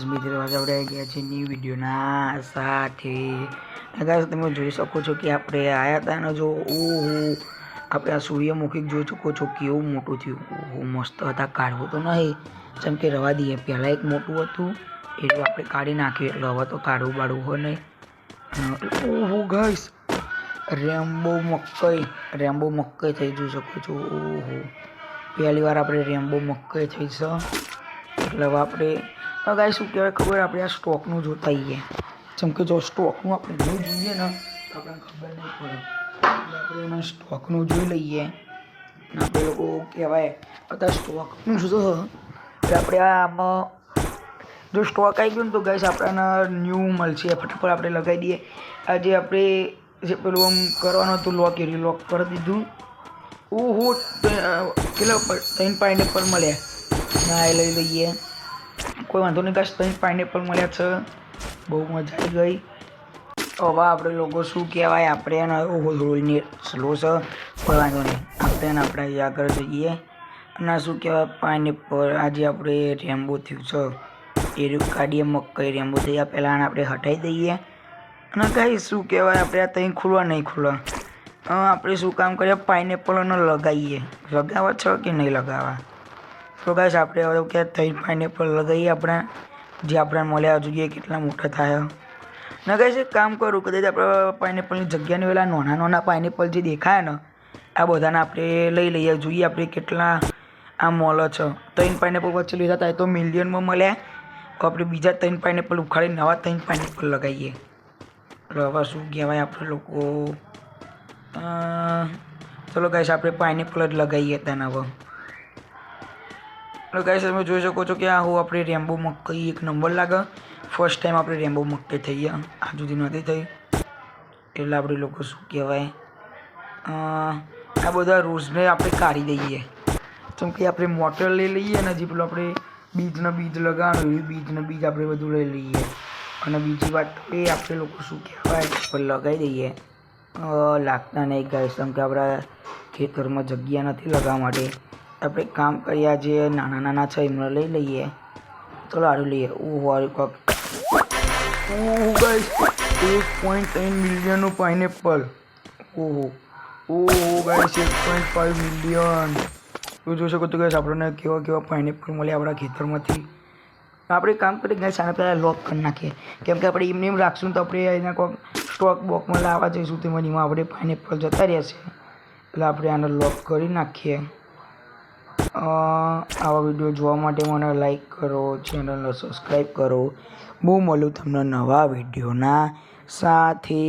મિત્રો આજે આપણે આવી ગયા છીએ ન્યૂ વિડીયોના સાથે. ગાઈસ તમે જોઈ શકો છો કે આપણે આવ્યા હતા ને જો ઓહો આપણે આ સૂર્યમુખી જોઈ શકો છો કેવું મોટું થયું. ઓહો મસ્ત હતા. કાઢવું તો નહીં જેમ કે રવા દઈએ. પહેલાં એક મોટું હતું એટલું આપણે કાઢી નાખ્યું એટલે હવે તો કાઢવું બાળવું હોય નહીં. ઓહો ગાઈસ રેમ્બો મકઈ થઈ જોઈ શકો છો. ઓહો પહેલી વાર આપણે રેમ્બો મકઈ થઈ છે એટલે હવે આપણે ગાઈસ શું કહેવાય ખબર આપણે આ સ્ટોકનું જોતા આવીએ. જેમ કે જો સ્ટોકનું આપણે નહીં જોઈએ ને તો આપણને ખબર નહીં પડે એટલે આપણે એના સ્ટોકનું જોઈ લઈએ. અને આપણે લોકો કહેવાય અત્યારે સ્ટોકનું શું એટલે આપણે આમાં જો સ્ટોક આવી ગયો ને તો ગાઈસ આપણને ન્યૂ મળશે. ફટાફટ આપણે લગાવી દઈએ. આજે આપણે જે પેલું આમ કરવાનું હતું લોક એ લોક કરી દીધું. ઓહો કેટલા 3 પાઇનેપલ મળ્યા. ના એ લઈ લઈએ. કોઈ વાંધો નહીં ગાઈસ 3 પાઇનેપલ મળ્યા છે. બહુ મજા આવી ગઈ. હવે આપણે લોકો શું કહેવાય આપણે એને રોઈને સ્લો છે કોઈ વાંધો નહીં. આપણે એને આપણે આગળ જઈએ અને શું કહેવાય પાઇનેપલ આજે આપણે રેમ્બો થયું છે એ કાઢીએ. મકઈ રેમ્બો થઈ ગયા પહેલાં આપણે હટાવી દઈએ. અને ગાઈસ શું કહેવાય આપણે આ ત્યાં ખુલવા નહીં ખુલવા આપણે શું કામ કરીએ પાઇનેપલને લગાવીએ. લગાવવા છે કે નહીં લગાવવા તો ગાઈસ આપણે હવે કે 3 પાઇનેપલ લગાવીએ આપણે જે આપણે મળ્યા જોઈએ કેટલા મોટા થાય. ને ગાઈસ એક કામ કરું કદાચ આપણે પાઇનેપલની જગ્યાની પેલા નાના પાઇનેપલ જે દેખાય ને આ બધાને આપણે લઈ લઈએ. જોઈએ આપણે કેટલા આ મળે છે. 3 પાઇનેપલ વચ્ચે લીધા હતા તો મિલિયનમાં મળ્યા. તો આપણે બીજા 3 પાઇનેપલ ઉખાડી નવા 3 પાઇનેપલ લગાવીએ. હવે શું કહેવાય આપણે લોકો ચલો ગાઈસ આપણે પાઇનેપલ જ લગાવીએ ત્યાં હવે. તો ગાઈસ તમે જોઈ શકો છો કે આ હું આપણે રેમ્બો મકઈ એક નંબર લાગે. ફર્સ્ટ ટાઈમ આપણે રેમ્બો મકઈ થઈ ગયા આ સુધી નથી થઈ એટલે આપણે લોકો શું કહેવાય આ બધા રોઝને આપણે કાઢી દઈએ. જેમ કે આપણે મોટર લઈ લઈએ અને જે પેલું આપણે બીજ લગાવવાનું એ બીજ આપણે બધું લઈ લઈએ. અને બીજી વાત એ આપણે લોકો શું કહેવાય લગાવી દઈએ. લાગતા નહીં ગાઈસ કેમ કે આપણા ખેતરમાં જગ્યા નથી લગાવવા માટે. આપણે કામ કર્યા જે નાના છે એમને લઈ લઈએ. ચલો આડું લઈએ. ઓહો ગાઈસ 1.3 મિલિયનનું પાઇનેપલ. ઓહો ગાઈસ 1.5 મિલિયન. તો જોઈ શકો તો ગાઈસ આપણને કેવા પાઇનેપલ મળ્યા આપણા ખેતરમાંથી. આપણે કામ કરીએ ગાઈસ આને પહેલાં લોક કરી નાખીએ કેમ કે આપણે એમ રાખશું તો આપણે એના કોઈક સ્ટોક બોકમાં લાવવા જઈશું તેમાં આપણે પાઇનેપલ જતા રહેશે એટલે આપણે આને લોક કરી નાખીએ. આવા વિડીયો જોવા માટે મને લાઈક કરો, ચેનલને સબસ્ક્રાઈબ કરો. બહુ મળ્યું તમને નવા વિડીયોના સાથે.